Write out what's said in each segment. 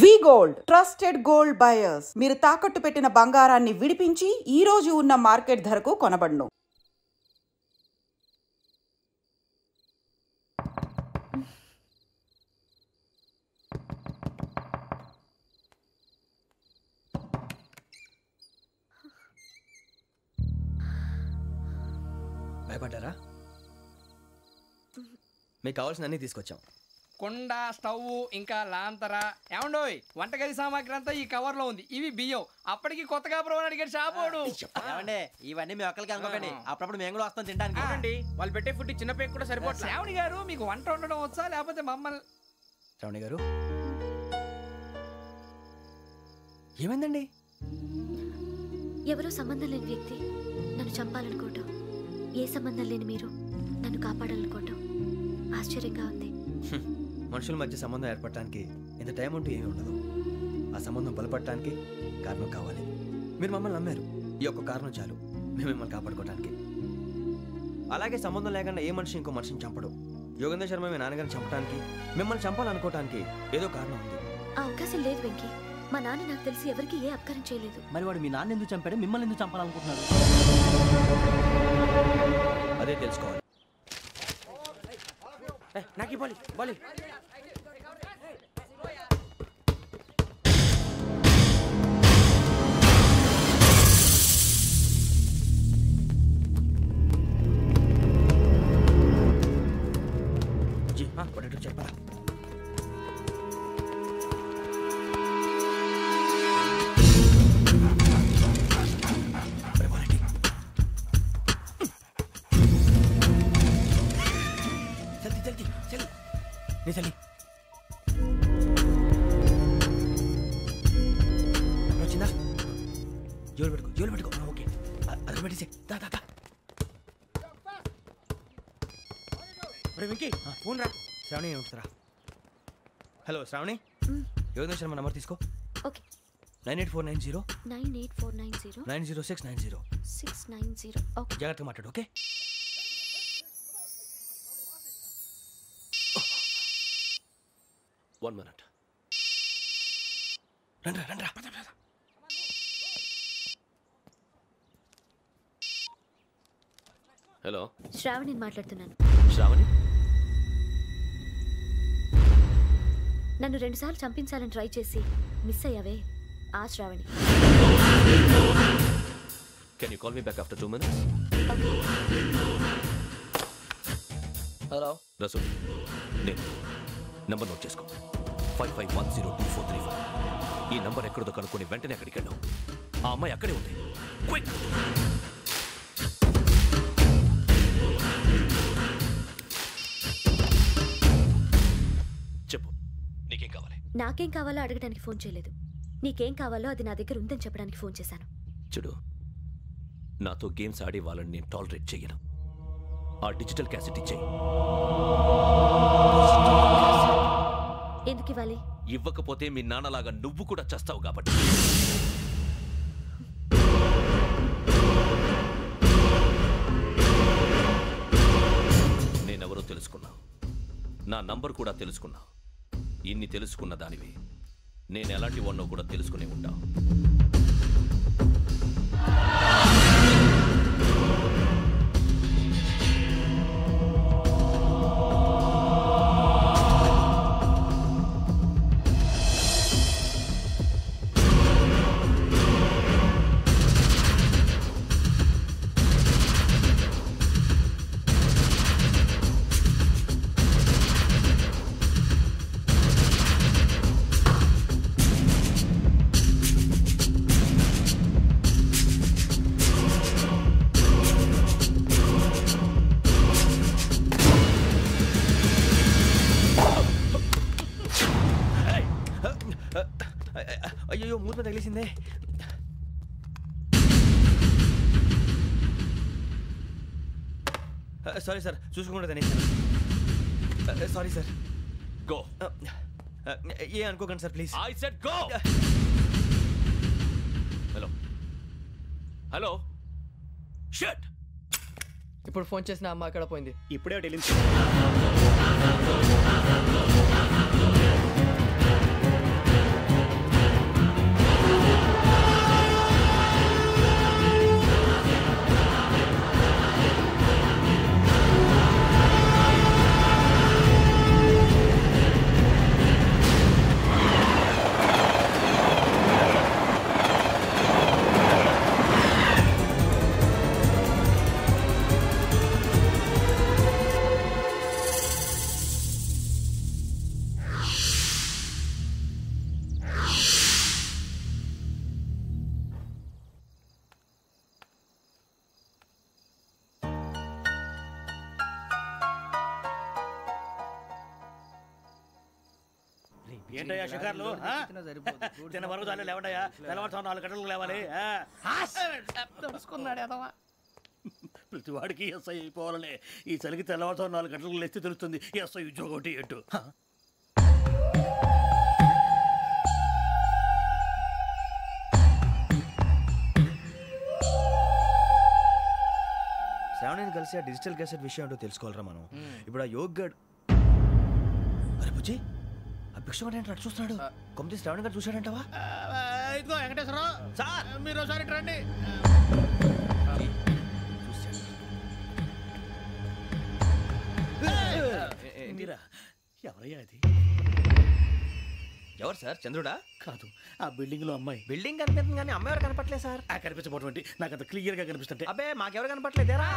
వి gold trusted gold buyers. మీరు తాకట్టు పెట్టిన బంగారాన్ని విడిపించి ఈ రోజు ఉన్న మార్కెట్ ధరకు కొనబడును. భయపడ్డారా? మీకు కావాల్సిన అన్ని తీసుకొచ్చాం. కుండ, స్టవ్, ఇంకా లాంతర. ఏమండోయ్, వంటగది సామాగ్రి అంతా ఈ కవర్ లో ఉంది. ఇవి బియ్యం. అప్పటికి కొత్తగా బ్రో అడిగాడు షాపోడు. ఇవన్నీ మీ ఒక్కరికి అనుకోకండి, అప్పుడప్పుడు మేము కూడా వస్తాం తినడానికి. అవునండి, వాళ్ళు పెట్టే ఫుడ్ చిన్న పేరు కూడా సరిపోతుంది. శ్రావణి గారు, మీకు వంట వండడం వచ్చా లేకపోతే మమ్మల్ని? శ్రావణి గారు ఏమైందండి? ఎవరో సంబంధం లేని వ్యక్తి నన్ను చంపాలనుకోవటం, ఏ సంబంధం లేని మీరు నన్ను కాపాడాలనుకోవటం ఆశ్చర్యంగా ఉంది. మనుషుల మధ్య సంబంధం ఏర్పడటానికి ఇంత టైం ఉంటూ ఏమీ ఉండదు. ఆ సంబంధం బలపడటానికి కారణం కావాలి. మీరు మమ్మల్ని నమ్మారు, ఈ ఒక్క కారణం చాలు మేము మిమ్మల్ని కాపాడుకోవడానికి. అలాగే సంబంధం లేకుండా ఏ మనిషి ఇంకో మనిషిని చంపడు. యోగేంద్ర శర్మ మీ నాన్నగారిని చంపడానికి, మిమ్మల్ని చంపాలనుకోవటానికి ఏదో కారణం ఉంది. ఆ అవకాశం లేదు వెంకీ. మా నాన్న నాకు తెలిసి ఎవరికి ఏ అపకారం చేయలేదు. మరి వాడు మీ నాన్న ఎందుకు చంపాడు, మిమ్మల్ని ఎందుకు చంపాలనుకుంటున్నాడు? అదే తెలుసుకోవాలి. నాకు బాలి బాలి చెప్పరా? చలి వచ్చిందా? జోలు పెట్టుకో. ఓకే, అది పెట్టేసి ఫోన్ రా. శ్రావణి ఉంటుందిరా. హలో శ్రావణి, యోగేంద్ర శర్మ నంబర్ తీసుకో. ఓకే. 98490 98490 90690 690. ఓకే, జాగ్రత్తగా మాట్లాడు. Okay, one minute. రండ్రా. హలో, శ్రావణిని మాట్లాడుతున్నాను. శ్రావణి, నన్ను 2 సార్లు చంపించాలని ట్రై చేసి మిస్ అయ్యావే, ఆ Shravani. Can you call me back after 2 minutes? Hello Rasool, నేను నంబర్ నోట్ చేసుకో. 55102435. ఈ నంబర్ ఎక్కడదో కనుక్కొని వెంటనే అక్కడికి వెళ్ళాం. ఆ అమ్మాయి అక్కడే ఉంది. క్విక్! చెప్పు, నీకేం కావాలి? నాకేం కావాలో అడగడానికి ఫోన్ చేయలేదు. నీకేం కావాలో అది నా దగ్గర ఉందని చెప్పడానికి ఫోన్ చేశాను. చూడు, నాతో గేమ్స్ ఆడే వాళ్ళని నేను టాలరేట్ చెయ్యను. ఆ డిజిటల్ క్యాసెట్ ఇచ్చేయి. ఎందుకు ఇవ్వాలి? ఇవ్వకపోతే మీ నాన్నలాగా నువ్వు కూడా చస్తావు కాబట్టి. నేనెవరో తెలుసుకున్నా, నా నంబర్ కూడా తెలుసుకున్నా. ఇన్ని తెలుసుకున్న దానివి నేను ఎలాంటి వాడినో కూడా తెలుసుకునే ఉంటా. అయ్యో, మూత తగిలేసిందే. సారీ సార్, చూసుకోకుండా తినేసాను. Sorry sir. గో. ఏ అనుకోకండి sir, please. I said go. Hello. Shut. ఇప్పుడు ఫోన్ చేసిన అమ్మ అక్కడ పోయింది. ఇప్పుడే వెళ్ళింది. ఏంటయ్యా షికార్లు చిన్న వరకు చాలు లేవండయ్యా తెల్లవారుతాం 4 గంటలకు లేవాలి తెలుసుకున్నాడు ఎదవా. ప్రతి వాడికి ఎస్ఐ అయిపోవాలనే ఈ చలికి తెల్లవారుతాం 4 గంటలకు లేస్తే తెలుస్తుంది ఎస్ఐ ఉద్యోగం ఒకటి ఎటు శ్రావణిని కలిసి ఆ డిజిటల్ క్యాసెట్ విషయం ఏంటో తెలుసుకోవాలరా మనం. ఇప్పుడు ఆ యోగ్ గడ్ అరే బుజ్జి ఆ భిక్షం ఏంటో అటు చూస్తున్నాడు. కొమ్మతి శ్రావణి గారు చూశాడంటవా? ఇదిగో వెంకటేశ్వరరావు సార్ మీరు ఒకసారి రండి. మీరా ఎవరయ్యా అది? ఎవరు సార్? చంద్రుడా? కాదు ఆ బిల్డింగ్ లో అమ్మాయి. బిల్డింగ్ కనిపిస్తుంది కానీ అమ్మాయి ఎవరు కనపట్లేదు సార్. కనిపించబోటువంటి నాకు అంత క్లియర్ గా కనిపిస్తుంటే. అబ్బే మాకెవరు కనపట్లేదేరా?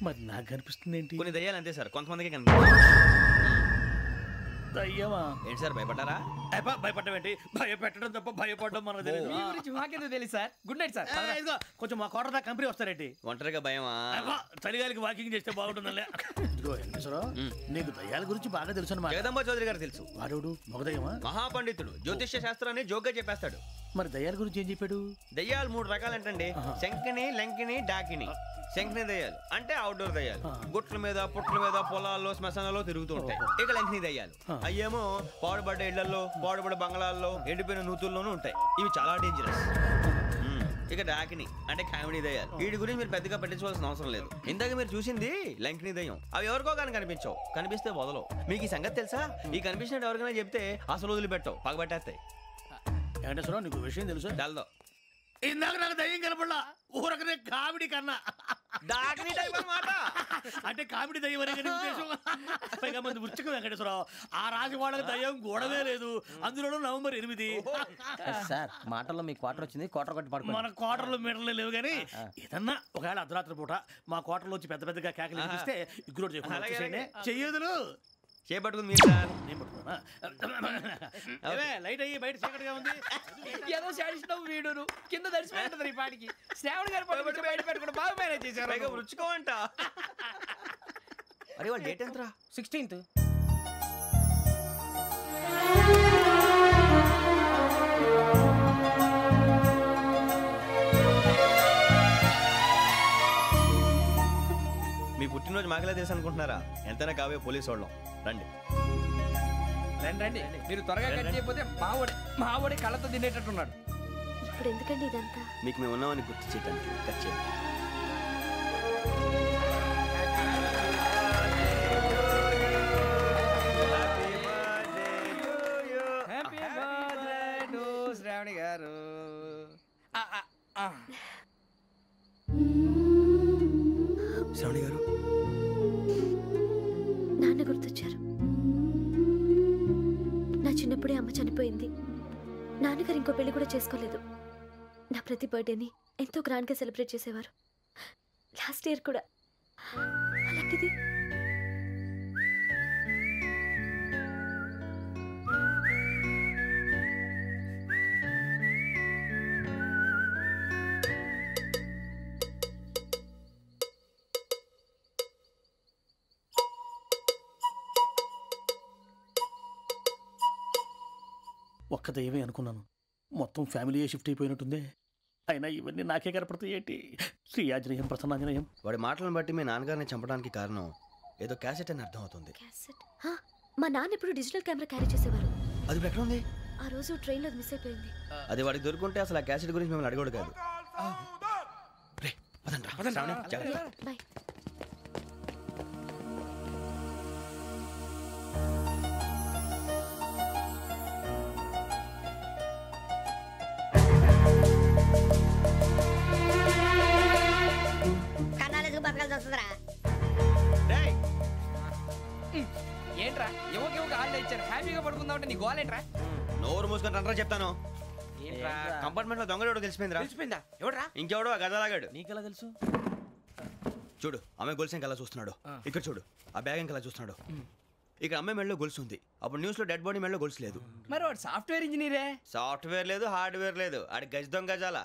మరి నాకు కనిపిస్తుంది ఏంటి? కొన్ని దయ్యాలు అంతే సార్, కొంతమందికి కనిపిస్తుంది. దయ్యమా? ఏంటి సార్ భయపడ్డారా? భయపడడం ఏంటి? భయపెట్టడం తప్ప భయపడడం మనకు తెలియదు. మీ గురించి మాకెందుకు తెలుసు సార్. Good night sir. ఇదిగో కొంచెం మా కోట దాకా కంపెనీ వస్తారేంటి? ఒంటరిగా భయమా? చలిగాలికి వాకింగ్ చేస్తే బాగుంటుందిలే. ఇదిగో వెంకటేశ్వరరావు నీకు దయ్యాల గురించి బాగా తెలుసు అన్నమాట. జగదంబ చౌదరి గారు తెలుసు. వాడు మగదయ్యమా? మహాపండితుడు, జ్యోతిష్య శాస్త్రాన్ని జోగ్గా చెప్పేస్తాడు. మరి దయ్యాల గురించి ఏం చెప్పాడు? దయ్యాలు 3 రకాలంటండి. శంకిని, లంకిని, డాకిని. శంకిని దయ్యాలు అంటే అవుట్డోర్ దయ్యాలు, గుట్ల మీద పుట్ల మీద పొలాల్లో శ్మశానాల్లో తిరుగుతూ ఉంటాయి. ఇక లంకిని దయ్యాలు అయ్యేమో పాడుబడ్డ ఇళ్లలో, పాడుబడ్డ బంగ్లాల్లో, ఎండిపోయిన నూతుల్లోనూ ఉంటాయి. ఇవి చాలా డేంజరస్. ఇక డాకిని అంటే కామెడీ దయ్యాలు. వీటి గురించి మీరు పెద్దగా పట్టించుకోవాల్సిన అవసరం లేదు. ఇందాక మీరు చూసింది లంకిని దయ్యం. అవి ఎవరికో కానీ కనిపించవు, కనిపిస్తే వదలవు. మీకు ఈ సంగతి తెలుసా? ఈ కనిపించినట్టు ఎవరికైనా చెప్తే అసలు వదిలిపెట్టవు, పగబట్టేస్తాయి. వెంకటేశ్వరరావు నీకు విషయం తెలుసు? డల్దో ఇందాక నాకు దయ్యం కనపడలా, ఊరకనే కామెడీ కన్నా. డాకిని టైప్ అన్నమాట. అంటే కామెడీ దయ్యం అనే ఉద్దేశం. పైగా మంది ఉచ్చకం వెంకటేశ్వరరావు. ఆ రాజు వాళ్ళకి దయ్యం గోడవే లేదు, అందులోనూ నవంబర్ 8. సార్ మాటల్లో మీ క్వార్టర్ వచ్చింది, క్వార్టర్ కొట్టి పడుకో. మన క్వార్టర్లో మీటర్లు లేవు కానీ ఏదన్నా ఒకవేళ అర్ధరాత్రి పూట మా క్వార్టర్లో వచ్చి పెద్ద పెద్దగా కేకలు వినిపిస్తే ఇగ్గురు చెయ్యదులు చేపట్టుకుంది మీరు సార్. నేను పట్టుకున్నా. లైట్ అయ్యి బయట చీకటిగా ఉంది. ఏదో శాడిస్తావు వీడును కింద దర్శనం ఈ పాటికి. శ్రావణ్ గారు పట్టుకుంటే బయట పెట్టుకుంటే బాగా మేనేజ్ చేశారు. పైగా రుచుకోమంట. అరే వాళ్ళ డేట్ ఎంతరా? 16th. మీ పుట్టినరోజు మాకలే తెలుసు అనుకుంటున్నారా? ఎంతైనా కావే పోలీసు వాళ్ళం. రండి రండి మీరు త్వరగా కట్ చేయకపోతే మావడి కళ్ళతో తినేటట్టున్నాడు. ఇప్పుడు ఎందుకండి ఇదంతా? మీకు మేము ఉన్నామని గుర్తు చేయడానికి కట్ చేయండి. హ్యాపీ బర్త్డే టు శ్రావణి గారు. శ్రావణి గారు నాన్న గుర్తొచ్చారు. నా చిన్నప్పుడే అమ్మ చనిపోయింది. నాన్నగారు ఇంకో పెళ్లి కూడా చేసుకోలేదు. నా ప్రతి బర్త్డేని ఎంతో గ్రాండ్గా సెలబ్రేట్ చేసేవారు. లాస్ట్ ఇయర్ కూడా. అలాంటిది ఒక్క దయ్యమే అనుకున్నాను, మొత్తం ఫ్యామిలీయే షిఫ్ట్ అయిపోయినట్టుందే. అయినా ఇవన్నీ నాకే కనపడతాయి ఏంటి? శ్రీ ఆంజనేయం ప్రసన్నాంజనేయం. వాడి మాటలను బట్టి మీ నాన్నగారిని చంపడానికి కారణం ఏదో క్యాసెట్ అని అర్థం అవుతుంది. క్యాసెట్. మా నాన్న ఇప్పుడు డిజిటల్ కెమెరా క్యారీ చేసేవారు. అది ఇప్పుడు ఎక్కడ ఉంది? ఆ రోజు ట్రైన్లో మిస్ అయిపోయింది. అది వాడికి దొరుకుంటే అసలు ఆ క్యాసెట్ గురించి మిమ్మల్ని అడగడు కాదు. రే, పదండ్రా. శ్రావణి, జాగ్రత్త. బాయ్. ఏంట్రా ఎవరికి హాలిడే ఇచ్చారు? హ్యాపీగా పడుకుందాం అంటే నీ గోలేంట్రా? నోరు మూసుకొని రండ్రా చెప్తాను. కంపార్ట్మెంట్ లో దొంగడు తెలిసిపోయిందిరా. తెలిసిపోయిందా? ఎవడ్రా? ఇంకెవడో ఆ గదలాగాడు. నీకెలా తెలుసు? చూడు అమ్మాయి గొలుసు ఇంకలా చూస్తున్నాడు. ఇక్కడ చూడు ఆ బ్యాగ్ ఇంకలా చూస్తున్నాడు. ఇక్కడ అమ్మాయి మెడలో గొలుసు ఉంది. అప్పుడు న్యూస్ లో డెడ్ బాడీ మెడలో గొలుసు లేదు. మరి వాడు సాఫ్ట్వేర్ ఇంజనీరే. సాఫ్ట్వేర్ లేదు, హార్డ్వేర్ లేదు. ఆడి గజ దొంగ గజాల.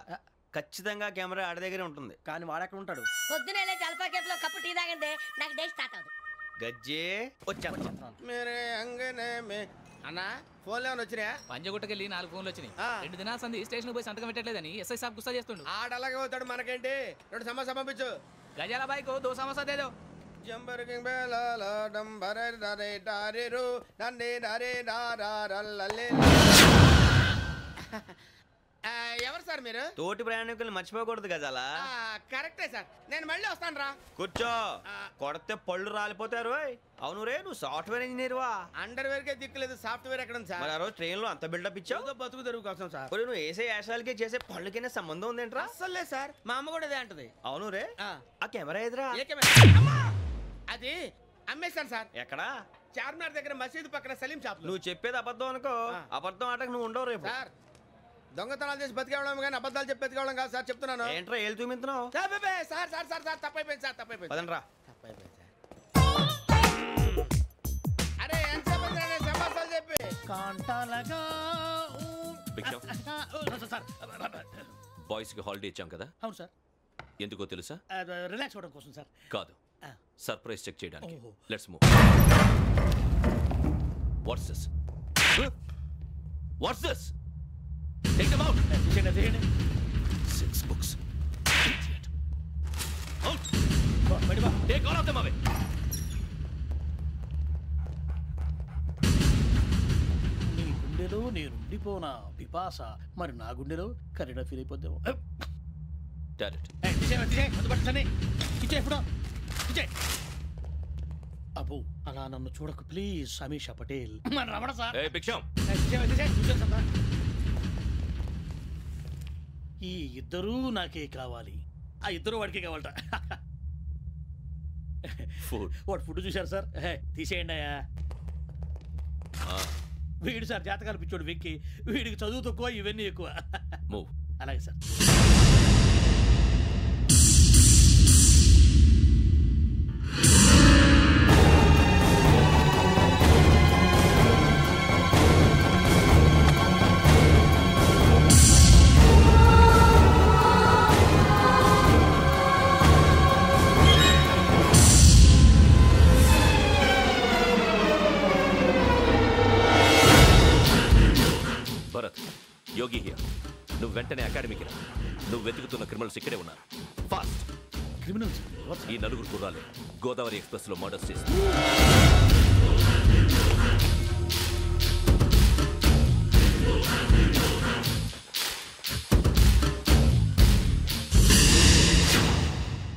ఖచ్చితంగా కెమెరా ఆడి దగ్గరే ఉంటుంది. కానీ వాడెక్కడ ఉంటాడు? పొద్దునే జలపా కేఫ్లో కప్పు టీ తాగండి, నాకు డే స్టార్ట్ అవుతుంది. గజ్జే వచ్చా మేరే అంగనే మే అన్నా ఫోన్లో ఏమైనా వచ్చినాయా? పంజగుట్టకెళ్ళి 4 ఫోన్లు వచ్చినాయి. 2 దినాల సంది స్టేషన్ పోయి సంతకం పెట్టలేదని ఎస్ఐ సాబ్ గుస్తా చేస్తుండు. ఆడలాగే పోతాడు, మనకేంటి? 2 సమస్య పంపించు. గజాల బైక్ 2 సమస్య దేదో. జంబరకింగ్ బేలాల డంబరే డరే డారిరు నందే డరే డారల్లలే. ఎవరు సార్ మీరు? తోటి ప్రయాణికుల్ని మర్చిపోకూడదు గజాల. కరెక్టే సార్, నేను మళ్ళీ వస్తాను రా. కూర్చో, కొడితే పళ్ళు రాలిపోతారు. అవును రే, నువ్వు సాఫ్ట్వేర్ ఇంజనీర్ వా? అండర్వేర్ కే దిక్కులేదు, సాఫ్ట్వేర్ ఎక్కడ ఉంది సార్? మరి ఆ రోజు ట్రైన్ లో అంత బిల్డప్ ఇచ్చావు. బతుకు తెరుగు కోసం సార్. నువ్వు వేసే యాశాలకి చేసే పళ్ళకైనా సంబంధం ఉందేంట్రా? అస్సలు లేదు సార్, మా అమ్మ కూడా అదే అంటది. అవును రే, ఆ కెమెరా ఎదురా? అది అమ్మేశాను సార్. ఎక్కడా? చార్మినార్ దగ్గర మసీదు పక్కన సలీం షాప్. నువ్వు చెప్పేది అబద్ధం అనుకో, అబద్ధం ఆటకు నువ్వు ఉండవు రేపు. సార్ దొంగతనాలు చేసి బతికేవడం కానీ అబద్ధాలు చెప్పి బతికేవడం కాదు సార్, చెప్తున్నాను. ఏంట్రా ఏళ్ళు చూపించినావు? సార్ సార్ సార్ సార్ తప్పైపోయింది సార్, తప్పైపోయింది. పదండ్రా. తప్పైపోయింది సార్. అరే ఎంతసేపు సమాసాలు చెప్పి కాంటాలగా బాయ్స్ కి హాలిడే ఇచ్చాం కదా? అవును సార్. ఎందుకో తెలుసా? రిలాక్స్ అవ్వడం కోసం సార్. కాదు, సర్ప్రైజ్ చెక్ చేయడానికి. ఓహో. Let's move. What's this? What's this? Take them out. తీయండి. 6 books. Idiot. Out. బయట బా. Take all of them away. నీ గుండెలో నేనుండిపోనా పిపాస, మరి నా గుండెలో కరీడా ఫీల్ అయిపోద్దాము. Direct. అబ్బో అలా నన్ను చూడకు please, Sameesha Patel. Ramana sir. Hey, Biksham. ఈ ఇద్దరూ నాకే కావాలి, ఆ ఇద్దరు వాడికే కావాలట. Food. వాడు ఫుడ్ చూశారు సార్. తీసేయండి అయ్యా. వీడు సార్ జాతకాలు పిచ్చోడు వెక్కి, వీడికి చదువు తక్కువ ఇవన్నీ ఎక్కువ. Move. అలాగే సార్. Bharat, Yogi here. నువ్వు వెంటనే అకాడమీకి రా. నువ్వు వెతుకుతున్న క్రిమినల్స్ ఇక్కడే ఉన్నారు. ఫాస్ట్. క్రిమినల్స్? ఈ 4 కుర్రాలే గోదావరి ఎక్స్ప్రెస్ లో మర్డర్స్ చేసి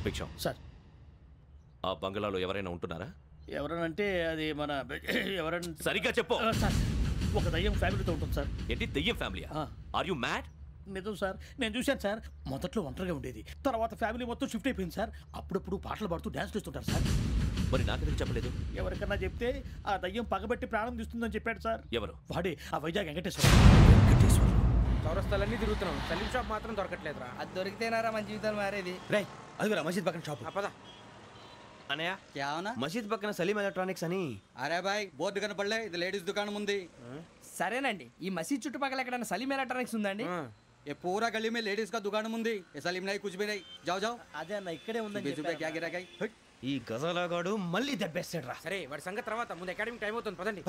భిక్షం సార్. ఆ బంగ్లాలో ఎవరైనా ఉంటున్నారా? ఎవరనంటే అది మన ఎవరంటే సరిగ్గా చెప్పు. సార్, ఒక దయ్యం ఫ్యామిలీతో ఉంటుంది సార్. ఏంటి దయ్యం ఫ్యామిలీ? Are you mad? నిజం సార్, నేను చూశాను సార్. మొదట్లో ఒంటరిగా ఉండేది, తర్వాత ఫ్యామిలీ మొత్తం షిఫ్ట్ అయిపోయింది సార్. అప్పుడప్పుడు పాటలు పాడుతూ డ్యాన్స్ చేస్తుంటారు సార్. మరి నాకెందుకు చెప్పలేదు? ఎవరికన్నా చెప్తే ఆ దయ్యం పగబెట్టి ప్రాణం తీస్తుందని చెప్పాడు సార్. ఎవరు? వాడే, ఆ వైజాగ్ వెంకటేశ్వర. చౌరస్తాలన్నీ తిరుగుతున్నాం, సలీం షాప్ మాత్రం దొరకట్లేదురా. అది దొరికితేనారా మన జీవితాలు మారేది. రేయ్, అదిగురా మసీద్ పక్కన షాప్. పద. అనయ్య, क्या होना? మసీద్ పక్కన సలీం ఎలక్ట్రానిక్స్ అని. अरे भाई बोर्ड కనపడలే, ఇది లేడీస్ దుకాణం ఉంది. సరేనండి, ఈ మసీద్ చుట్టుపక్కల ఎక్కడైనా సలీం ఎలక్ట్రానిక్స్ ఉందండి? ये पूरा गली में लेडीज का दुकान मुंदी, ये सलीम नहीं कुछ भी नहीं. जाओ जाओ. అదే అన్న ఇక్కడే ఉందని 20 रुपए क्या गिरा गई? ఈ గజాలగాడు మళ్ళీ దెబ్బేస్తాడు రా. సరే, వాడి సంగతి తర్వాత, ముందు అకాడమిక్ టైం అవుతుంది, పదండి.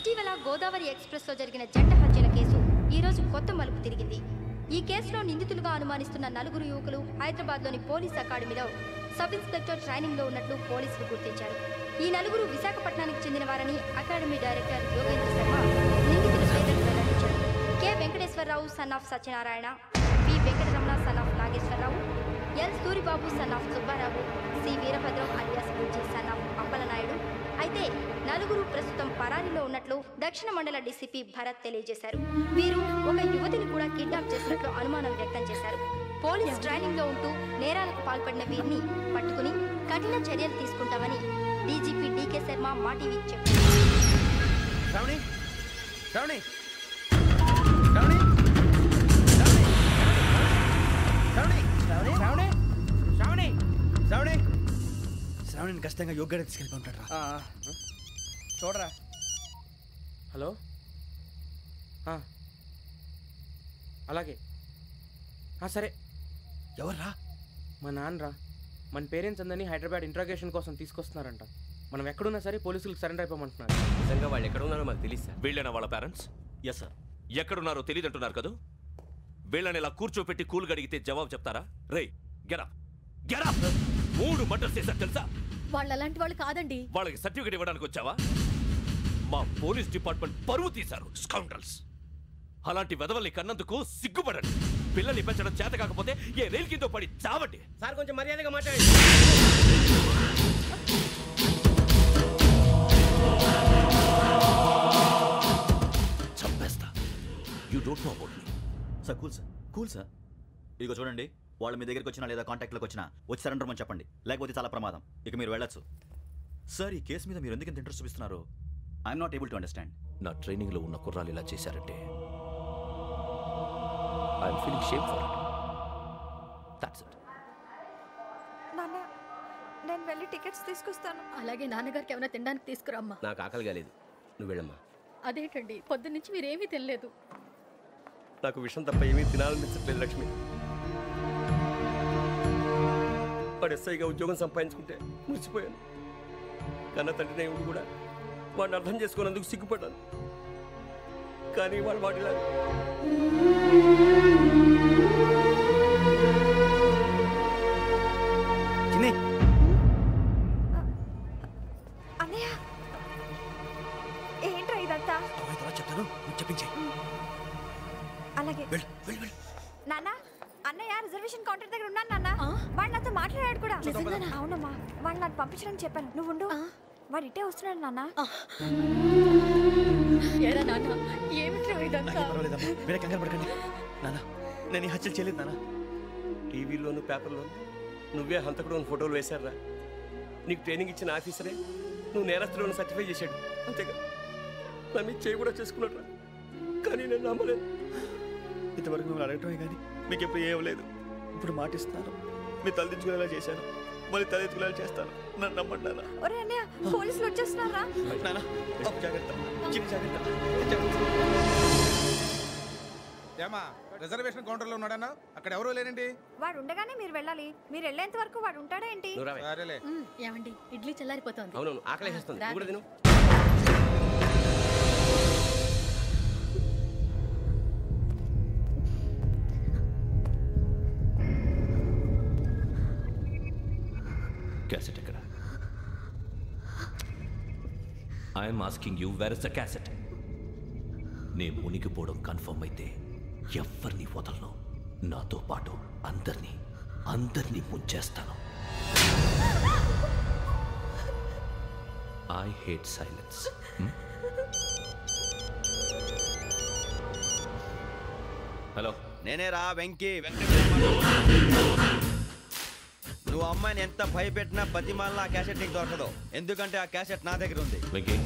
ఇటీవల గోదావరి ఎక్స్ప్రెస్లో జరిగిన జంట హత్యల కేసు ఈరోజు కొత్త మలుపు తిరిగింది. ఈ కేసులో నిందితులుగా అనుమానిస్తున్న 4 యువకులు హైదరాబాద్లోని పోలీస్ అకాడమీలో సబ్ ఇన్స్పెక్టర్ ట్రైనింగ్లో ఉన్నట్లు పోలీసులు గుర్తించారు. ఈ 4 విశాఖపట్నానికి చెందిన వారని అకాడమీ డైరెక్టర్ యోగేంద్ర శర్మ నిందితుల పేర్లను వెల్లడించారు. K Venkateswararao son of Satyanarayana, P Venkataramana son of Nageswararao, L Suribabu son of Subbarao, C Veerabhadram alias Bujji son of Appalanaidu. అయితే 4 ప్రస్తుతం పరారీలో ఉన్నట్లు దక్షిణ మండల డీసీపీ భరత్ తెలియజేశారు. వీరు ఒక యువతిని కూడా కిడ్నాప్ చేసినట్లు అనుమానం వ్యక్తం చేశారు. పోలీస్ ట్రైనింగ్ లో ఉంటూ నేరాలకు పాల్పడిన వీరిని పట్టుకుని కఠిన చర్యలు తీసుకుంటామని డీజీపీ డీకే శర్మ మా టీవీకి చెప్పారు. శ్రావణి శ్రావణి శ్రావణి శ్రావణి శ్రావణి శ్రావణి శ్రావణి శ్రావణిని ఖచ్చితంగా యోగ్యత తీసుకెళ్ళి ఉంటాడు రా. చూడరా. హలో, అలాగే సరే. ఎవర్రా? మా నాన్నరా. మన పేరెంట్స్ అందరినీ హైదరాబాద్ ఇంట్రాగేషన్ కోసం తీసుకొస్తున్నారంట. మనం ఎక్కడున్నా సరే పోలీసులకు సరెండర్ అయిపోమంటున్నారు. నిజంగా వాళ్ళు ఎక్కడ ఉన్నారో మాకు తెలియదు సార్. వీళ్ళైనా వాళ్ళ పేరెంట్స్? Yes sir. ఎక్కడున్నారో తెలియదంటున్నారు కదా. వీళ్ళని ఇలా కూర్చోపెట్టి కూల్ గడిగితే జవాబు చెప్తారా? రేయ్ గెటప్ గెటప్. 3 మర్డర్స్ చేశారు తెలుసా? వాళ్ళు అలాంటి వాళ్ళు కాదండి. వాళ్ళకి సర్టిఫికేట్ ఇవ్వడానికి వచ్చావా? మా పోలీస్ డిపార్ట్మెంట్ పరువు తీశారు స్కౌండ్రల్స్. అలాంటి వెధవల్ని కన్నందుకు సిగ్గుపడండి. పిల్లల్ని పెంచడం చేత కాకపోతే ఏ రైలు కింద పడి చావండి. సార్ కొంచెం మర్యాదగా మాట్లాడండి. చంపేస్తా. You don't know about me. Sir cool sir. ఇదిగో చూడండి, వాళ్ళు మీ దగ్గరికి వచ్చినా లేదా కాంటాక్ట్లోకి వచ్చినా వచ్చి సరెండర్ అని చెప్పండి, లేకపోతే చాలా ప్రమాదం. ఇక మీరు వెళ్ళొచ్చు. సార్, ఈ కేసు మీద మీరు ఎందుకు ఇంత ఇంట్రెస్ట్ చూపిస్తున్నారు? I'm not able to understand. నా ట్రైనింగ్లో ఉన్న కుర్రాలు ఇలా చేశారంటే I'm feeling shame for it. That's it. నాన్న, నేను వెళ్ళి టికెట్స్ తీసుకొస్తాను. అలాగే నాన్నగారికి ఏమైనా తినడానికి తీసుకురమ్మా. నాకు ఆకలి కాలేదు, నువ్వు వెళ్ళమ్మా. అదేంటండి, పొద్దున్నుంచి మీరేమీ తినలేదు. నాకు విషయం తప్ప ఏమీ తినాలనిపించట్లేదు లక్ష్మి. వాడు ఎస్ఐగా ఉద్యోగం సంపాదించుకుంటే మురిసిపోయాను. కన్న తండ్రి ఉండి కూడా వాడిని అర్థం చేసుకున్నందుకు సిగ్గుపడ్డాను. కానీ వాళ్ళు వాడిలా అన్నయ్య, ఏంట్రా ఇదంతా? చెప్తాను, చెప్పించే. అలాగే నాన్న. అన్నయ్య రిజర్వేషన్ కౌంటర్ దగ్గర ఉన్నాను నాన్న. వాడు నాతో మాట్లాడాడు కూడా. అవునమ్మా, వాడు నాకు పంపించడం చెప్పాను. నువ్వు ఉండు, వాడు ఇట్టే వస్తున్నాడు నాన్న. వేరే కంగారు పడకండి నాన్న. నేను ఈ హత్యలు చేయలేదు నాన్న. టీవీలోను పేపర్లోను నువ్వే హంతకుడు ఫోటోలు వేశారా? నీకు ట్రైనింగ్ ఇచ్చిన ఆఫీసరే నువ్వు నేరస్తులను సర్టిఫై చేశాడు. అంతేగా, నా మీద చేయి కూడా చేసుకున్నాడు. కానీ నేను నమ్మలేదు. ఇంతవరకు మిమ్మల్ని అడగటమే కానీ మీకు ఎప్పుడు ఏమలేదు. ఇప్పుడు మాటిస్తున్నాను, మీరు తలదించుకునేలా చేశాను, మళ్ళీ తలెత్తుకునేలా చేస్తాను. నన్ను నమ్మండి నాన్న. ఒరే అన్నయ్య, పోలీసులు వచ్చేస్తున్నారా? నాన్న జాగ్రత్త, చిన్న జాగ్రత్త. ఏమా రిజర్వేషన్ కౌంటర్లో ఉన్నాడన్నా? అక్కడ ఎవరూ లేనండి. వాడు ఉండగానే మీరు వెళ్ళాలి. మీరు వెళ్ళేంత వరకు వాడు ఉంటాడా ఏంటి? సరేలే. ఏమండి, ఇడ్లీ చల్లారిపోతుంది. అవును, ఆకలేస్తుంది. కూడా తిను. క్యాసెట్ ఎక్కడ? I'm asking you, where is the cassette? నే మునిగిపోవడం కన్ఫర్మ్ అయితే ఎవ్వరిని వదలను. నాతో పాటు అందరినీ ముంచేస్తాను. I hate silence. హలో, నేనే రా వెంకీ. నువ్వు అమ్మాయిని ఎంత భయపెట్టినా బతిమాలినా ఆ క్యాసెట్ నీకు దొరకదు. ఎందుకంటే ఆ క్యాసెట్ నా దగ్గర ఉంది. వెంకీ,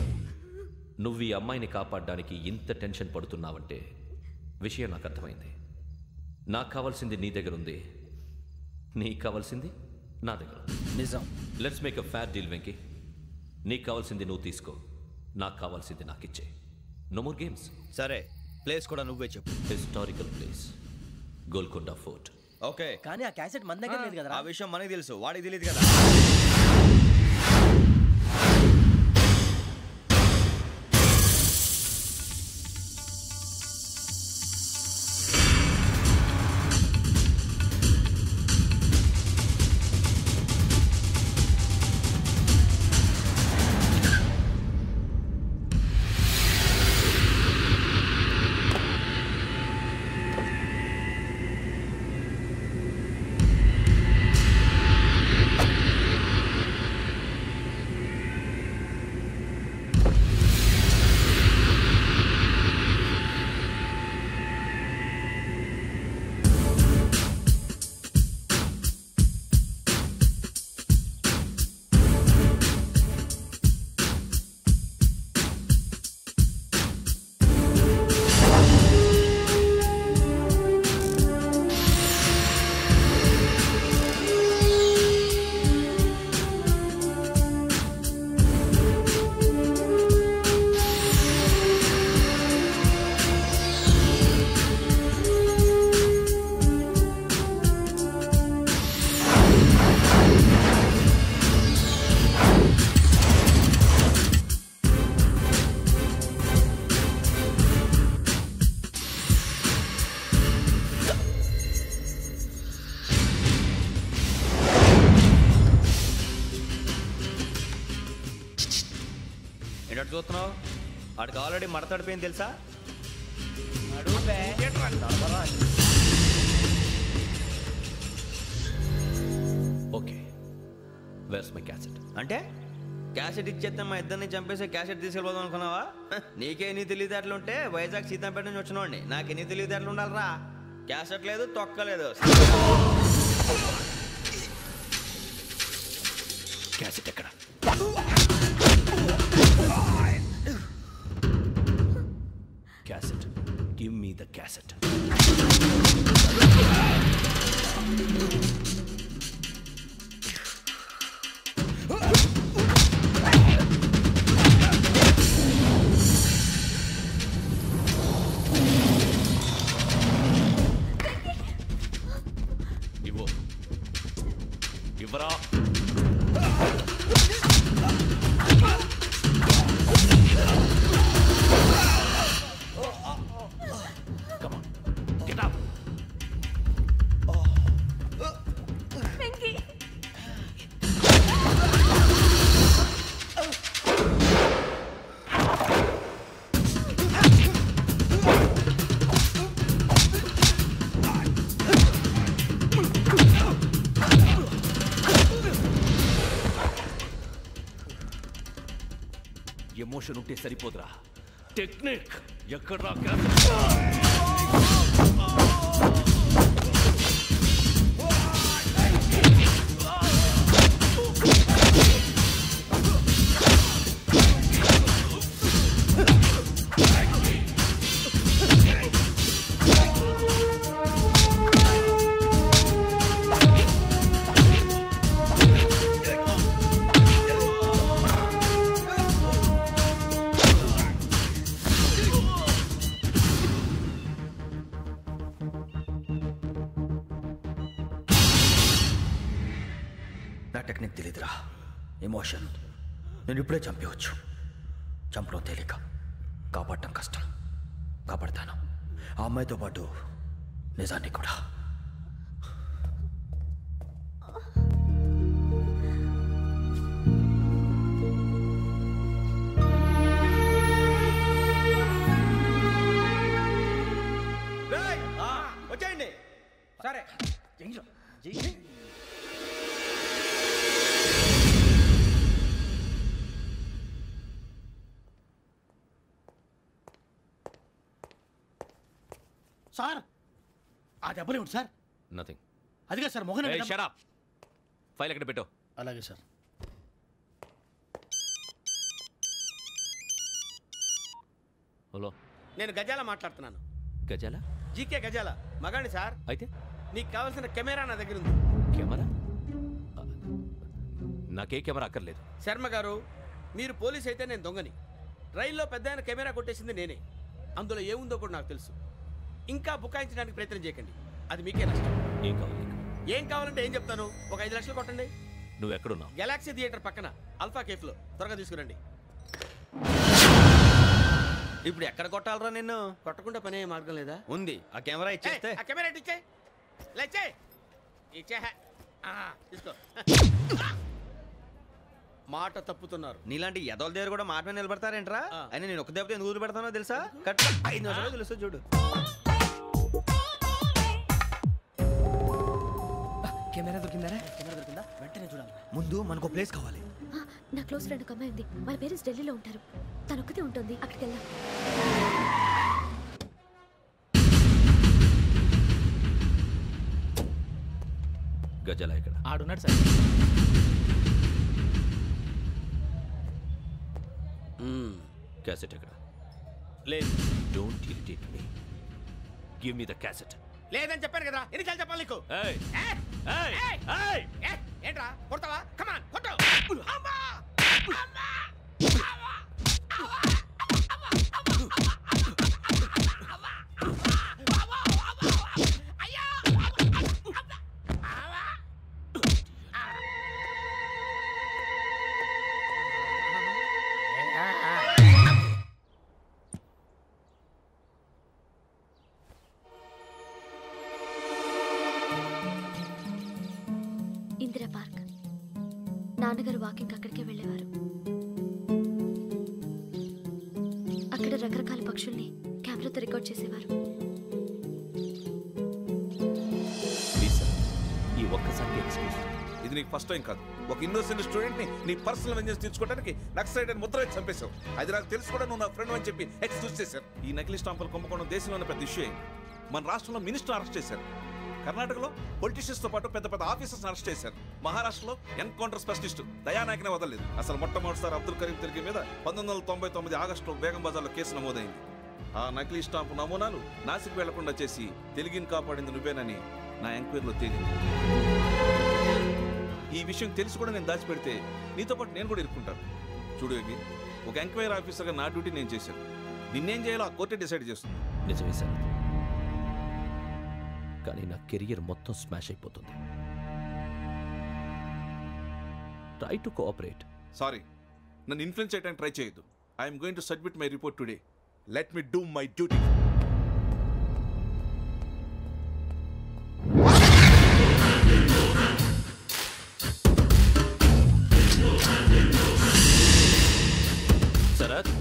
నువ్వు ఈ అమ్మాయిని కాపాడడానికి ఇంత టెన్షన్ పడుతున్నావంటే విషయం నాకు అర్థమైంది. నాకు కావాల్సింది నీ దగ్గర ఉంది, నీకు కావాల్సింది నా దగ్గర. నిజం. Let's make a fair deal Venky. నీకు కావాల్సింది నువ్వు తీసుకో, నాకు కావాల్సింది నాకు ఇచ్చే. No more games. సరే, ప్లేస్ కూడా నువ్వే చెప్పు. Historical place, Golconda fort. Okay, కానీ ఆ క్యాసెట్ మన దగ్గర లేదు కదా. ఆ విషయం మనకి తెలుసు, వాడికి తెలియదు కదా. ఏంటంటే చూస్తున్నావు? వాడికి ఆల్రెడీ మడతడిపోయింది తెలుసా? Okay, where's my cassette? అంటే క్యాసెట్ ఇచ్చేస్తే మా ఇద్దరిని చంపేసి క్యాసెట్ తీసుకెళ్ళిపోదాం అనుకున్నావా? నీకే ఎన్ని తెలివితేటలు ఉంటే వైజాగ్ సీతంపేట నుంచి వచ్చినోడిని నాకు ఎన్ని తెలివితేటలు ఉండాలరా? క్యాసెట్ లేదు, తొక్కలేదు. క్యాసెట్ ఎక్కడ? Cassette, give me the cassette. ఇవ్వు, ఇవ్వరా. Come on, get up. Emotion ఉంటే సరిపోదురా, టెక్నిక్ ఎక్కడ్రా? నా టెక్నిక్ తెలీదురా, ఎమోషన్. నేను ఇప్పుడే చంపేవచ్చు. చంపడం తేలిక, కాపాడటం కష్టం. కాపాడతాను ఆ అమ్మాయితో పాటు నిజాన్ని కూడా. వచ్చేయండి. సరే. సార్ ఆ దెబ్బలు ఏమిటి సార్? నథింగ్. అదిగా sir Mohan. Shut up. File ఎక్కడ పెట్టు. అలాగే సార్. హలో, నేను గజాల మాట్లాడుతున్నాను. గజాల? జీకే గజాల మగాండి సార్. అయితే నీకు కావాల్సిన కెమెరా నా దగ్గర ఉంది. కెమెరా? నాకే కెమెరా అక్కర్లేదు. శర్మ గారు, మీరు పోలీస్ అయితే నేను దొంగని. రైల్లో పెద్ద ఆయన కెమెరా కొట్టేసింది నేనే. అందులో ఏముందో కూడా నాకు తెలుసు. ఇంకా బుకాయించడానికి ప్రయత్నం చేయకండి, అది మీకే నష్టం. ఏం కావాలి? ఏం కావాలంటే ఏం చెప్తాను. ఒక 5 లక్షలు కొట్టండి. నువ్వు ఎక్కడున్నావు? గెలాక్సీ థియేటర్ పక్కన అల్ఫా కేఫ్లో. త్వరగా తీసుకురండి. ఇప్పుడు ఎక్కడ కొట్టాలరా నిన్ను? కొట్టకుండా పనే మార్గం లేదా? ఉంది. ఆ కెమెరా ఇచ్చేస్తే. ఆ కెమెరా ఇచ్చే లేచే ఇచ్చే తీసుకో. మాట తప్పుతున్నారు. నీలాంటి ఎదల దగ్గర కూడా మాట మీద నిలబడతారేంట్రా? అయినా నేను ఒక దెబ్బతో ఎందుకు పెడతానో తెలుసా? కట్ 5 నిమిషాలు తెలుసు చూడు. కెమెరా దొరికిందా? వెంటనే చూడాలి. ముందు మనకు ప్లేస్ కావాలి. నా క్లోజ్ ఫ్రెండ్ ఒక అమ్మాయి ఉంది. వాళ్ళ పేరెంట్స్ ఢిల్లీలో ఉంటారు. తను ఒక్కతే ఉంటుంది. అక్కడికి వెళ్దాం. గజాల ఇక్కడ ఆడున్నాడు సార్. క్యాసెట్ ఎక్కడ? లేదు. Don't irritate me. Give me the cassette. లేదని చెప్పాను కదా, ఎన్నిసార్లు చెప్పాలి నీకు? ఏంట్రా కొడతావా? కమాన్ కొట్టు. ఇందిరా పార్క్. నాన్నగారు వాకింగ్ అక్కడికే వెళ్ళేవారు. పక్షుల్ని కెమెరాతో రికార్డ్ చేసేవారు. ఈ ఒక్కసారి ఎక్స్క్యూజ్. ఇది నీకు ఫస్ట్ టైం కాదు. ఒక ఇన్నోసెంట్ స్టూడెంట్ ని నీ పర్సనల్ వెంజెన్స్ తీర్చుకోవడానికి నక్సలైట్ అని ముద్ర వేసి చంపేశావు. అది నాకు తెలుసు కూడా నువ్వు నా ఫ్రెండ్ అని చెప్పి ఎక్స్క్యూజ్ చేశారు. ఈ నకిలీ స్టాంపులు కుంభకోణం దేశంలోనే పెద్ద ఇష్యూ అయింది. మన రాష్ట్రంలో మినిస్టర్ అరెస్ట్ చేశారు. కర్ణాటకలో పొలిటీషియన్స్ తో పాటు పెద్ద పెద్ద ఆఫీసర్స్ అరెస్ట్ చేశారు. మహారాష్ట్రలో ఎన్కౌంటర్ స్పెషలిస్ట్ దయానాయకనే వదలలేదు. అసలు మొట్టమొదటిసారి అబ్దుల్ కరీం తిరిగి మీద 1999 ఆగస్టులో బేగం బజార్లో కేసు నమోదైంది. ఆ నకిలీ స్టాంపు నమూనాలు నాసిక్ వెళ్లకుండా చేసి తెలుగుని కాపాడింది నువ్వేనని నా ఎంక్వైరీలో తేలింది. ఈ విషయం తెలిసి కూడా నేను దాచిపెడితే నీతో పాటు నేను కూడా ఇరుక్కుంటాను. చూడు యోగి, ఒక ఎంక్వైరీ ఆఫీసర్గా నా డ్యూటీ నేను చేశాను. నిన్నేం చేయాలో ఆ కోర్టే డిసైడ్ చేస్తుంది. నిజమే సార్, కానీ నా కెరియర్ మొత్తం స్మాష్ అయిపోతుంది. Try to cooperate. సారీ, నన్ను ఇన్ఫ్లుయెన్స్ చేయడానికి ట్రై చేయొద్దు. I'm going to submit my report today. Let me do my duty. Sharath,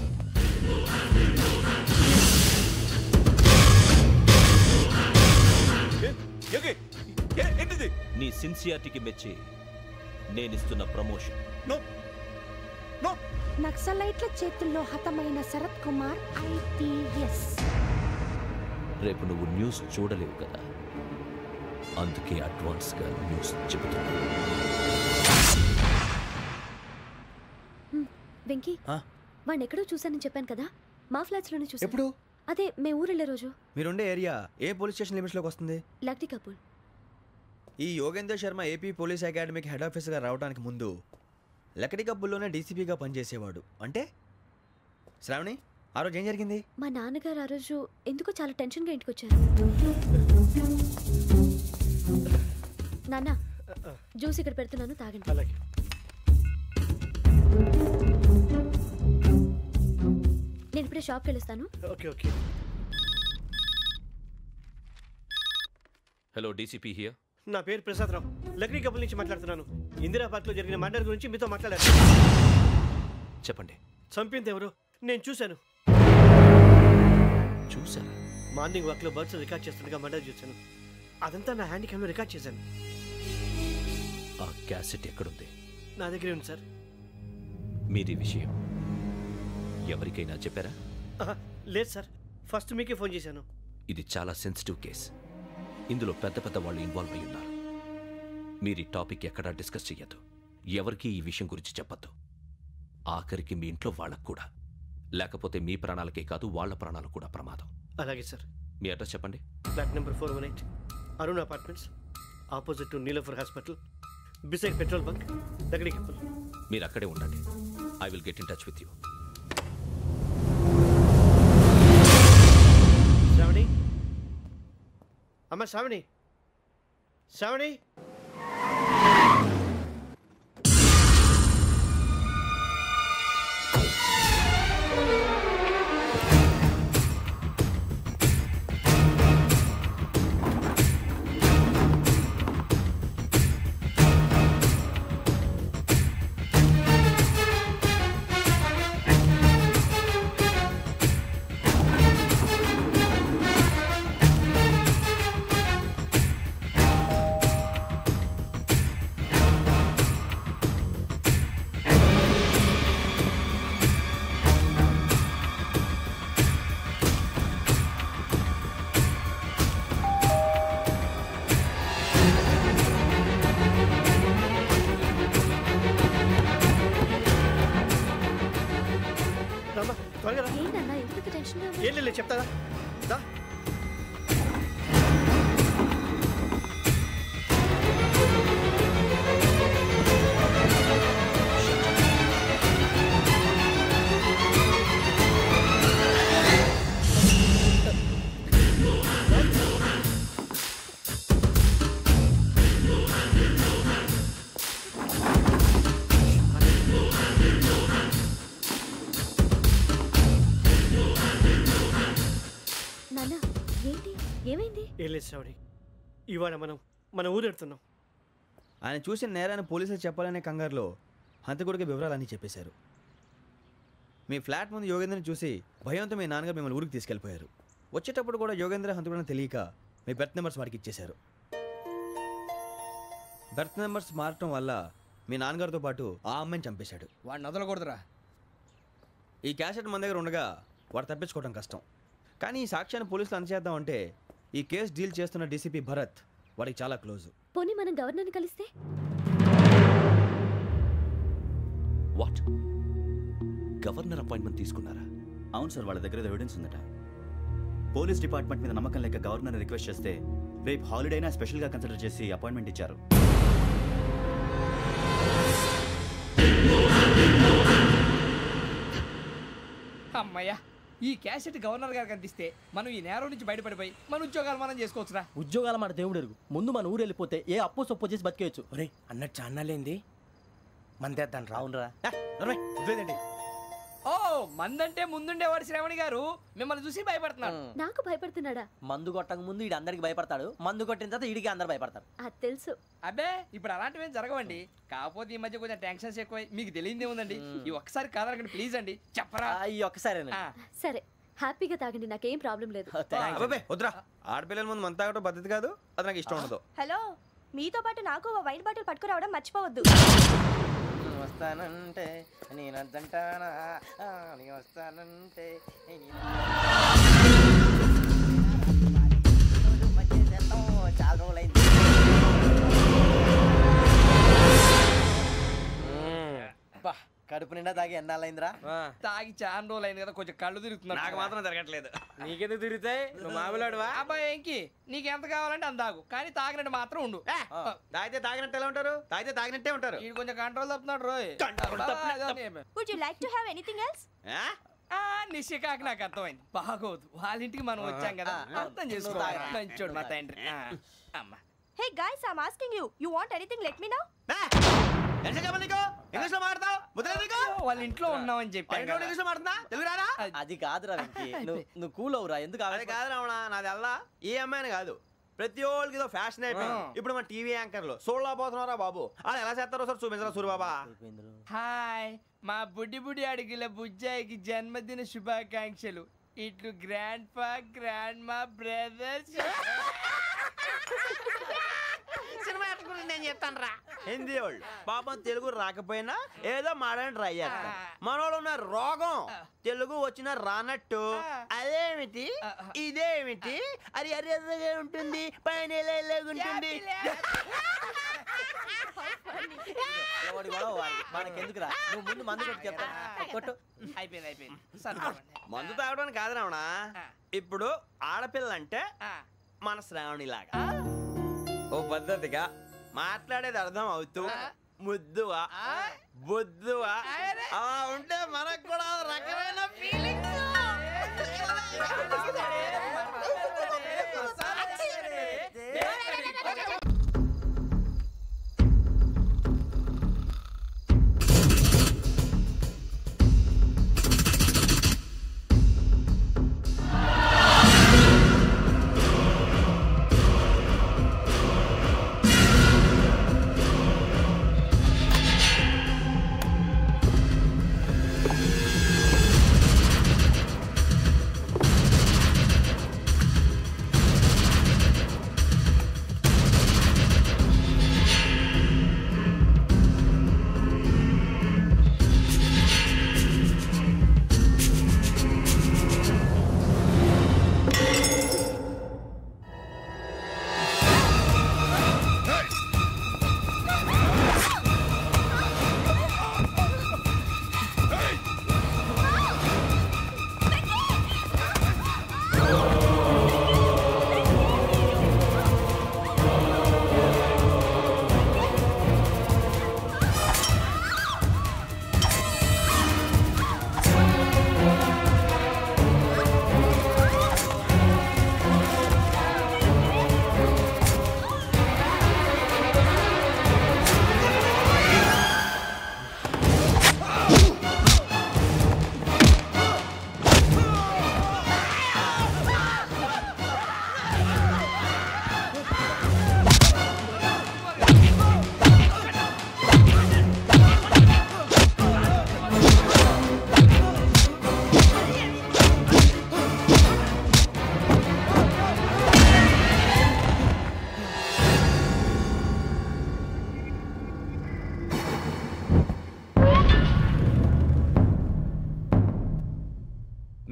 నీ సిన్సియారిటీకి మెచ్చి నేనిస్తున్న ప్రమోషన్. నక్సలైట్ల చేతుల్లో హతమైన శరత్ కుమార్ IPS. రేపు నువ్వు న్యూస్ చూడలేవు కదా, అందుకే అడ్వాన్స్ గా న్యూస్ చెబుతున్నా. వెంకీ, వాడిని ఎక్కడో చూశానని చెప్పాను కదా, మా ఫ్లాట్స్ లోనే చూసాను. ఎప్పుడు? అదే మే ఊరెళ్ళే రోజు. మీరుండే ఏరియా ఏ పోలీస్ స్టేషన్ లిమిట్స్లోకి వస్తుంది? లక్టీ కపూర్. ఈ యోగేందర్ శర్మ ఏపీ పోలీస్ అకాడమీకి హెడ్ ఆఫీసర్గా రావడానికి ముందు లక్డీ కబ్బుల్లోనే డీసీపీగా పనిచేసేవాడు. అంటే శ్రావణి, ఆ రోజు ఏం జరిగింది? మా నాన్నగారు ఆ రోజు ఎందుకో చాలా టెన్షన్గా ఇంటికి వచ్చారు. నాన్న, జ్యూస్ ఇక్కడ పెడుతున్నాను, తాగండి. అలాగే. నేను ఇప్పుడే షాప్కి వెళ్ళొస్తాను. Okay okay. Hello, DCP here. నా పేరు ప్రసాదరావు, లక్డీ కపుల్ నుంచి మాట్లాడుతున్నాను. ఇందిరా పార్క్లో జరిగిన మర్డర్ గురించి మీతో మాట్లాడారు. చెప్పండి. చంపింది ఎవరు? నేను చూశాను. చూశాను? మార్నింగ్ వాక్లో బర్డ్స్ రికార్డ్ చేస్తుండగా మర్డర్ చూశాను. అదంతా నా హ్యాండ్ క్యామ్లో రికార్డ్ చేశాను. ఆ క్యాసెట్ ఎక్కడుంది? నా దగ్గరే ఉంది సార్. మీరు ఈ విషయం ఎవరికైనా చెప్పారా? లేదు సార్, ఫస్ట్ మీకే ఫోన్ చేశాను. ఇది చాలా సెన్సిటివ్ కేస్. ఇందులో పెద్ద పెద్ద వాళ్ళు ఇన్వాల్వ్ అయి ఉన్నారు. మీరు ఈ టాపిక్ ఎక్కడా డిస్కస్ చెయ్యొద్దు. ఎవరికి ఈ విషయం గురించి చెప్పొద్దు. ఆఖరికి మీ ఇంట్లో వాళ్ళకు కూడా. లేకపోతే మీ ప్రాణాలకే కాదు, వాళ్ళ ప్రాణాలు కూడా ప్రమాదం. అలాగే సార్. మీ అడ్రస్ చెప్పండి. Flat number 418, Arun apartments, opposite to Niloufer hospital, beside petrol bunk, Lakdikapul. మీరు అక్కడే ఉండండి. I will get in touch with you. Shravani, అమ్మ శ్రావణి, శ్రావణి. ఏం లేదు, చెప్తాదా? ఏం లేదు శ్రావణి, ఇవాళ మన ఊరెడుతున్నాం. ఆయన చూసిన నేరాన్ని పోలీసులు చెప్పాలనే కంగారులో హంతకుడికి వివరాలన్నీ చెప్పేశారు. మీ ఫ్లాట్ ముందు యోగేంద్రని చూసి భయంతో మీ నాన్నగారు మిమ్మల్ని ఊరికి తీసుకెళ్ళిపోయారు. వచ్చేటప్పుడు కూడా యోగేంద్ర హంతకుడని తెలియక మీ బెర్త్ నెంబర్స్ వాడికి ఇచ్చేశారు. బెర్త్ నెంబర్స్ మారటం వల్ల మీ నాన్నగారితో పాటు ఆ అమ్మాయిని చంపేశాడు. వాడిని వదలకూడదురా. ఈ క్యాసెట్ మన దగ్గర ఉండగా వాడు తప్పించుకోవడం కష్టం. కానీ ఈ సాక్ష్యాన్ని పోలీసులు అందజేద్దామంటే ఈ కేసు డీల్ చేస్తున్న డీసీపీ భరత్ వాడికి చాలా క్లోజ్. పోనీ మనం గవర్నర్ని కలిస్తే? వాట్? గవర్నర్ అపాయింట్మెంట్ తీసుకున్నారా? అవును సార్, వాళ్ళ దగ్గర ఎవిడెన్స్ ఉందట. పోలీస్ డిపార్ట్మెంట్ మీద నమ్మకం లేక గవర్నర్ రిక్వెస్ట్ చేస్తే రేపు హాలిడేనా స్పెషల్గా కన్సిడర్ చేసి అపాయింట్మెంట్ ఇచ్చారు. అమ్మయ్యా, ఈ క్యాసెట్ గవర్నర్ గారికి అందిస్తే మనం ఈ నేరం నుంచి బయటపడిపోయి మన ఉద్యోగాలు మనం చేసుకోవచ్చురా. ఉద్యోగాల మాట దేవుడు ఎరుగు. ముందు మన ఊరు వెళ్ళిపోతే ఏ అప్పు సొప్పు చేసి బతికేయచ్చు. ఒరే అన్నట్టు చాన్నాలేంది మందేద్దాం రావునరా. ఓ మందంటే ముందుండేవాడు శ్రావణి గారు మిమ్మల్ని చూసి భయపడుతున్నాడు. నాకు భయపడుతున్నాడా? మందు కొట్టక ముందు ఈడు అందరికి భయపడతాడు, మందు కొట్టిన తర్వాత ఈడికి అందరు భయపడతారు. అది తెలుసు. అబ్బే ఇప్పుడు అలాంటివి ఏం జరగవండి. కాకపోతే ఈ మధ్య కొంచెం టెన్షన్స్ ఎక్కువ. మీకు తెలియదే ఉందండి. ఈ ఒక్కసారి కాదనకండి ప్లీజ్ అండి. చెప్పరా? ఈ ఒక్కసారి సరే, హ్యాపీగా తాగండి, నాకేం ప్రాబ్లం లేదు. వద్దురా, ఆడపిల్లల ముందు మన తాగటం పద్ధతి కాదు. అది నాకు ఇష్టం ఉండదు. హలో, మీతో పాటు నాకు ఒక వైట్ బాటిల్ పట్టుకురావడం మర్చిపోవద్దు. వస్తానంటే నేనంటానా, నేను వస్తానంటే చాలా రోజులైంది. కడుపు నిండా తాగి ఎన్నాళ్ళైందిరా? తాగి చాలా రోజులు అయింది కదా, కొంచెం కళ్ళు తిరుగుతున్నాడు. నాకు మాత్రం జరగట్లేదు. నీకెందుకు తిరుగుతాయి? నువ్వు మామూలుడువా? అబ్బాయి ఏంకి నీకు ఎంత కావాలంటే అంత తాగు, కానీ తాగినట్టు మాత్రం ఉండు. తాగితే తాగినట్టు ఎలా ఉంటారు? తాగితే తాగినట్టే ఉంటారు. ఇది కొంచెం control తప్పుతున్నాడు Roy. Would you like to have anything else? నిశ్చికాకి నాకు అర్థమైంది. బాగోదు, వాళ్ళ ఇంటికి మనం వచ్చాం కదా, అర్థం చేసుకోవాలి. మంచోడు మా తండ్రి. అమ్మ Hey guys, I'm asking you. You want anything? Let me know. English లో మాట్లాడతావు? వాళ్ళ ఇంట్లో ఉన్నామని చెప్పి ఇంగ్లీష్ లో మాట్లాడుతున్నా? తెలుగు రాదా? అది కాదురా వెంకీ, నువ్వు కూల్ అవురా. ఎందుకు? అది కాదు రావణ, నాది అల్లా ఈ అమ్మాయిని కాదు, ప్రతి ఒక్కరికి ఇదో ఫ్యాషన్ అయిపోయింది. ఇప్పుడు మన టీవీ యాంకర్లు సోళ్ళ పోతున్నారా బాబు, వాళ్ళు ఎలా చేస్తారో సార్ చూపించరా సూరిబాబా. హాయ్, మా బుడ్డి బుడి అడిగిల బుజ్జాయికి జన్మదిన శుభాకాంక్షలు. ఇట్లు గ్రాండ్ ఫా గ్రాండ్ మా బ్రదర్స్. సినిమా గురించి నేను చెప్తాను రా. హిందీ వాళ్ళు పాపం తెలుగు రాకపోయినా ఏదో మాడని ట్రై చేస్తారు. మనోళ్ళు ఉన్న రోగం తెలుగు వచ్చిన రానట్టు అదేమిటి ఇదేమిటి అది అరిగా ఉంటుంది, పైన ఉంటుంది. మనకెందుకురా, నువ్వు ముందు మందు కొట్టు చెప్తా. కొట్టు. అయిపోయింది. మందు తాగడానికి కాదు రావణ, ఇప్పుడు ఆడపిల్ల అంటే మన శ్రావణిలాగా ఓ పద్ధతిగా మాట్లాడేది అర్థం అవుతూ ముద్దువా బొద్దువా అలా ఉంటే మనకు కూడా రకమైన ఫీలింగ్స్.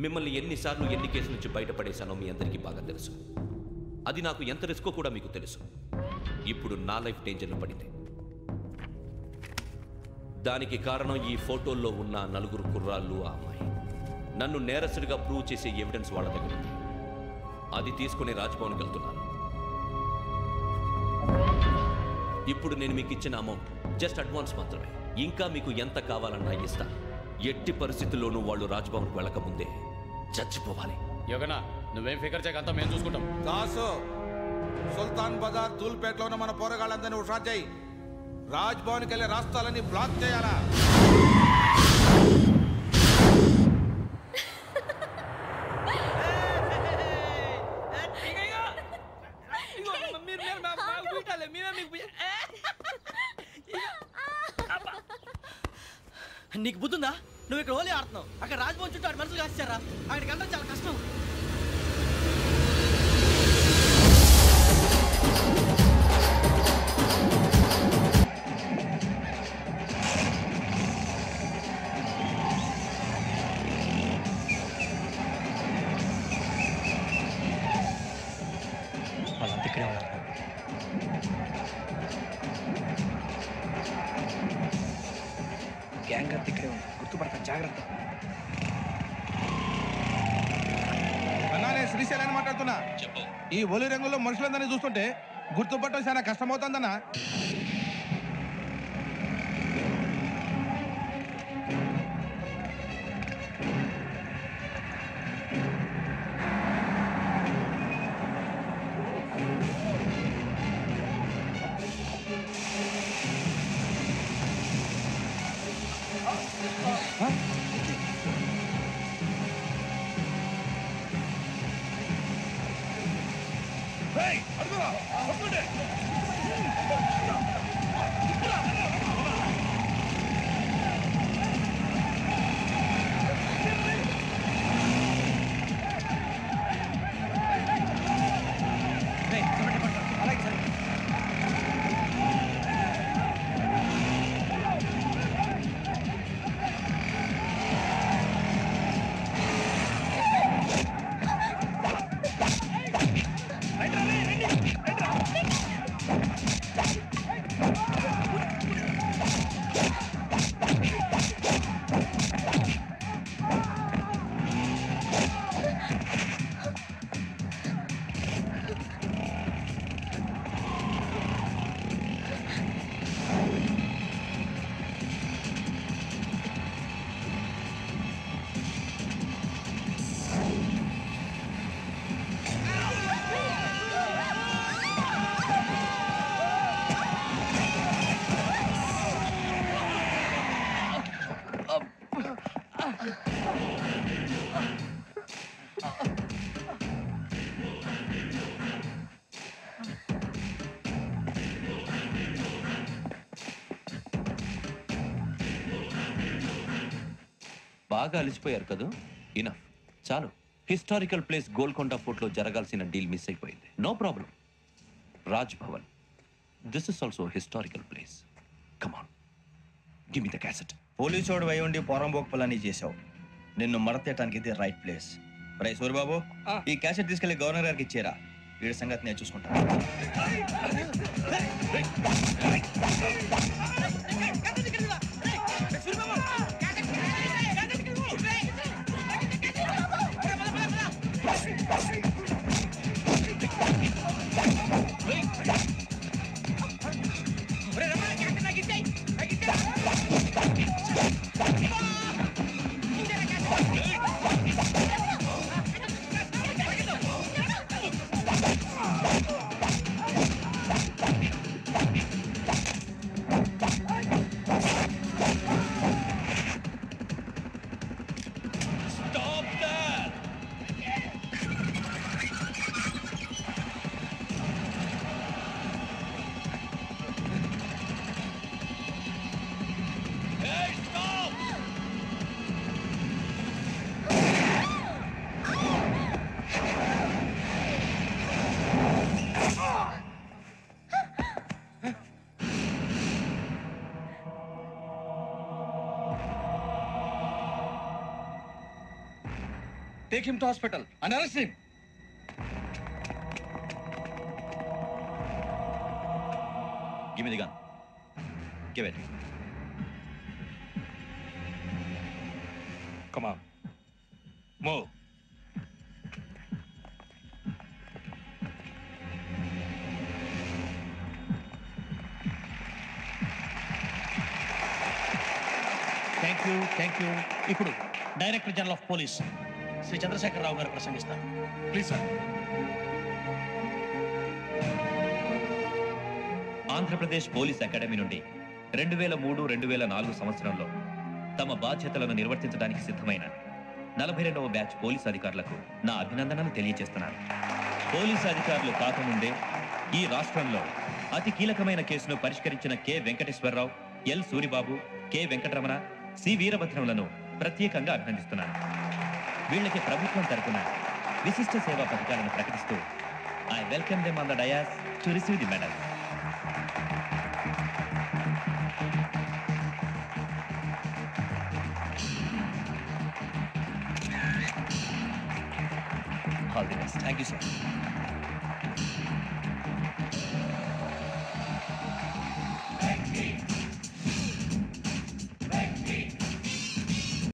మిమ్మల్ని ఎన్నిసార్లు ఎన్ని కేసుల నుంచి బయటపడేశానో మీ అందరికీ బాగా తెలుసు. అది నాకు ఎంత రిస్కో కూడా మీకు తెలుసు. ఇప్పుడు నా లైఫ్ డేంజర్లో పడింది. దానికి కారణం ఈ ఫోటోల్లో ఉన్న 4 కుర్రాళ్ళు, ఆ అమ్మాయి. నన్ను నేరస్తుడిగా ప్రూవ్ చేసే ఎవిడెన్స్ వాళ్ళ దగ్గర ఉంది. అది తీసుకుని రాజ్భవన్కి వెళ్తున్నాను. ఇప్పుడు నేను మీకు ఇచ్చిన అమౌంట్ జస్ట్ అడ్వాన్స్ మాత్రమే. ఇంకా మీకు ఎంత కావాలన్నా ఇస్తాను. ఎట్టి పరిస్థితుల్లోనూ వాళ్ళు రాజ్భవన్కి వెళ్ళకముందే చచ్చిపోవాలి. యోగనా, నువ్వేం ఫికర్ చేయకంతా మేము చూసుకుంటాం. దాసు, సుల్తాన్ బజార్ ధూల్పేటలో ఉన్న మన పోరగాళ్ళందరినీ హుషారు చేయి. రాజ్ భవన్కి వెళ్ళే రాష్ట్రాలన్నీ బ్లాక్ చేయాలా? నీకు బుద్ధుందా? నువ్వు ఇక్కడ హోలీ ఆడుతున్నావు, అక్కడ రాజ్భవన్ చుట్టూ ఆడి మనుషులు కాస్తారా? అక్కడికి వెళ్ళడం చాలా కష్టం. వాళ్ళంతా ఇక్కడే ఉన్నారు. గ్యాంగ్ అంతా ఇక్కడే ఉంది, గుర్తుపడతాను, జాగ్రత్త. అన్నానే శ్రీశైలాన్ని మాట్లాడుతున్నా. ఈ ఒలి రంగులో మనుషులందరినీ చూస్తుంటే గుర్తుపట్టడం చాలా కష్టమవుతుందన్నా. బాగా అలిసిపోయారు కదా? ఇనఫ్, చాలు. హిస్టారికల్ ప్లేస్ గోల్కొండ ఫోర్ట్లో జరగాల్సిన డీల్ మిస్ అయిపోయింది. No problem. Raj Bhavan, this is also historical place. Come on, give me the cassette. Police వాడు అయి ఉండి పోరంబోక్ పలాని చేసావు. నిన్ను మడతేయటానికి ఇది రైట్ ప్లేస్. రై సూరిబాబు, ఈ క్యాసెట్ తీసుకెళ్లి గవర్నర్ గారికి ఇచ్చేరా. వీడి సంగతి నేను చూసుకుంటాను. Take him to hospital and arrest him. Give me the gun. Give it. Come on. Move. Thank you. ఇప్పుడు director general of police Shri Chandrasekhara Rao గారు ప్రసంగిస్తారు. Please sir. Andhra Pradesh police academy నుండి 2003-2004 సంవత్సరంలో తమ బాధ్యతలను నిర్వర్తించడానికి సిద్ధమైన 42వ బ్యాచ్ పోలీస్ అధికారులకు నా అభినందనలు తెలియజేస్తున్నాను. పోలీసు అధికారులు కాకముందే ఈ రాష్ట్రంలో అతి కీలకమైన కేసును పరిష్కరించిన K Venkateswara Rao, L Suribabu, K Venkataramana, C వీరభద్రంలను ప్రత్యేకంగా అభినందిస్తున్నాను. వీళ్ళకి ప్రభుత్వం తరపున విశిష్ట సేవా పథకాలను ప్రకటిస్తూ I welcome them on the dais to receive the medal. All the best. Thank you sir.